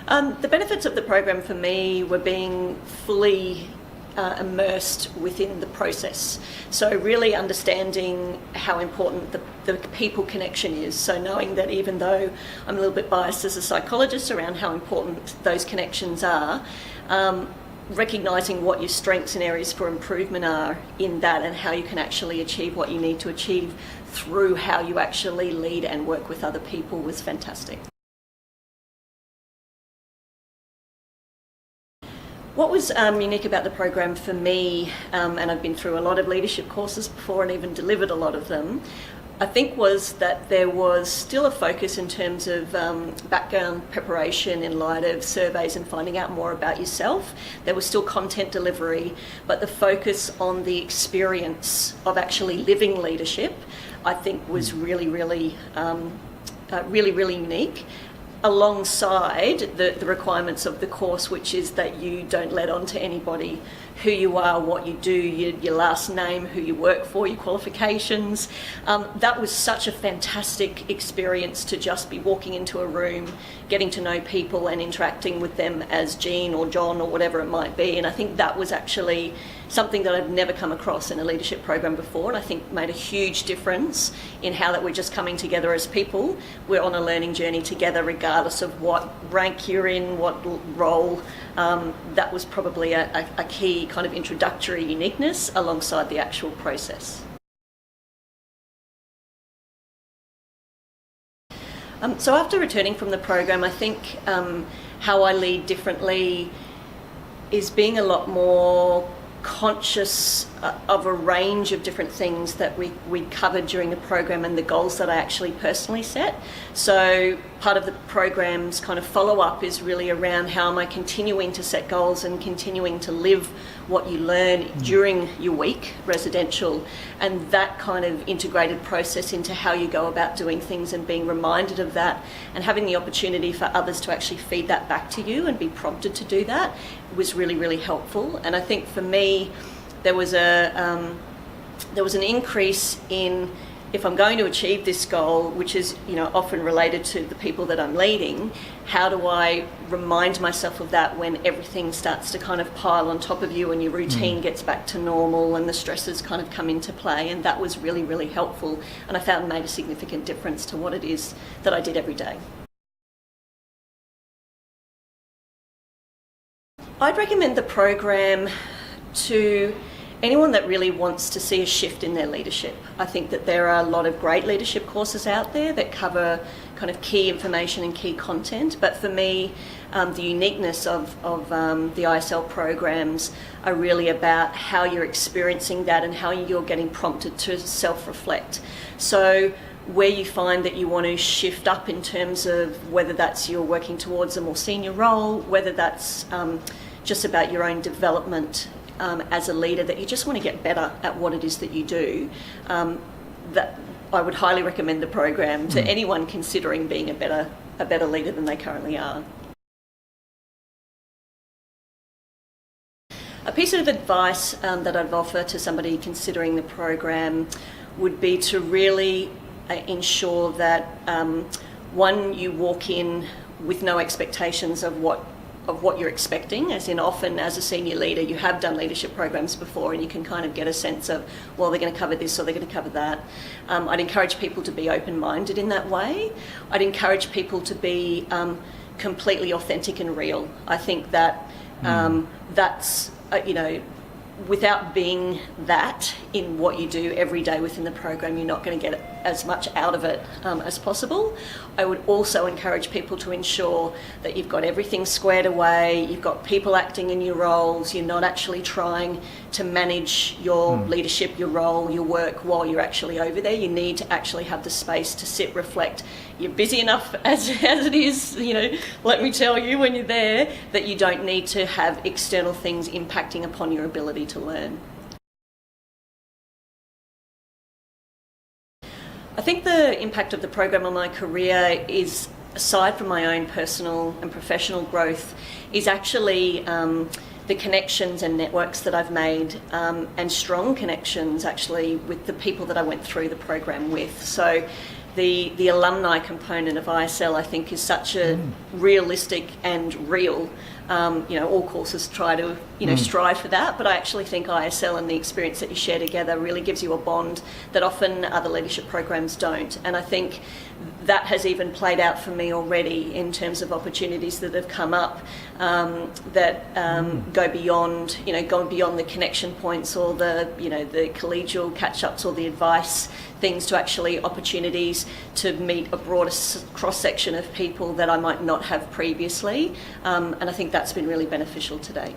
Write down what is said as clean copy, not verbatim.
The benefits of the program for me were being fully immersed within the process. So really understanding how important the people connection is. So knowing that even though I'm a little bit biased as a psychologist around how important those connections are, recognising what your strengths and areas for improvement are in that and how you can actually achieve what you need to achieve through how you actually lead and work with other people was fantastic. What was unique about the program for me, and I've been through a lot of leadership courses before and even delivered a lot of them, I think was that there was still a focus in terms of background preparation in light of surveys and finding out more about yourself. There was still content delivery, but the focus on the experience of actually living leadership, I think was really unique, alongside the requirements of the course, which is that you don't let on to anybody who you are, what you do, your last name, who you work for, your qualifications. That was such a fantastic experience to just be walking into a room, getting to know people and interacting with them as Gene or John or whatever it might be. And I think that was actually something that I've never come across in a leadership program before, and I think made a huge difference in how that we're just coming together as people. We're on a learning journey together regardless of what rank you're in, what role. That was probably a key kind of introductory uniqueness alongside the actual process. So after returning from the program, I think how I lead differently is being a lot more conscious of a range of different things that we covered during the program and the goals that I actually personally set. So part of the program's kind of follow-up is really around how am I continuing to set goals and continuing to live what you learn during your week residential, and that kind of integrated process into how you go about doing things and being reminded of that and having the opportunity for others to actually feed that back to you and be prompted to do that was really helpful. And I think for me there was an increase in, if I'm going to achieve this goal, which is often related to the people that I'm leading, how do I remind myself of that when everything starts to kind of pile on top of you and your routine gets back to normal and the stresses kind of come into play? And that was really helpful, and I found made a significant difference to what it is that I did every day. I'd recommend the program to anyone that really wants to see a shift in their leadership. I think that there are a lot of great leadership courses out there that cover kind of key information and key content, but for me, the uniqueness of the ISL programs are really about how you're experiencing that and how you're getting prompted to self-reflect. So where you find that you want to shift up in terms of whether that's you're working towards a more senior role, whether that's just about your own development as a leader, that you just want to get better at what it is that you do, that I would highly recommend the program to anyone considering being a better leader than they currently are. A piece of advice that I'd offer to somebody considering the program would be to really ensure that one, you walk in with no expectations of what you're expecting, as in often as a senior leader you have done leadership programs before and you can kind of get a sense of, well, they're going to cover this or they're going to cover that. I'd encourage people to be open-minded in that way. I'd encourage people to be completely authentic and real. I think that that's, without being that in what you do every day within the program, you're not going to get as much out of it as possible. I would also encourage people to ensure that you've got everything squared away, you've got people acting in your roles, you're not actually trying to manage your leadership, your role, your work while you're actually over there. You need to actually have the space to sit, reflect. You're busy enough as it is, let me tell you when you're there, that you don't need to have external things impacting upon your ability to learn. I think the impact of the program on my career is, aside from my own personal and professional growth, is actually the connections and networks that I've made, and strong connections actually with the people that I went through the program with. So the alumni component of ISL, I think, is such a realistic and real. All courses try to, strive for that, but I actually think ISL and the experience that you share together really gives you a bond that often other leadership programs don't. And I think that has even played out for me already in terms of opportunities that have come up that go beyond the connection points or the collegial catch-ups or the advice things to actually opportunities to meet a broader cross-section of people that I might not have previously. And I think that's been really beneficial today.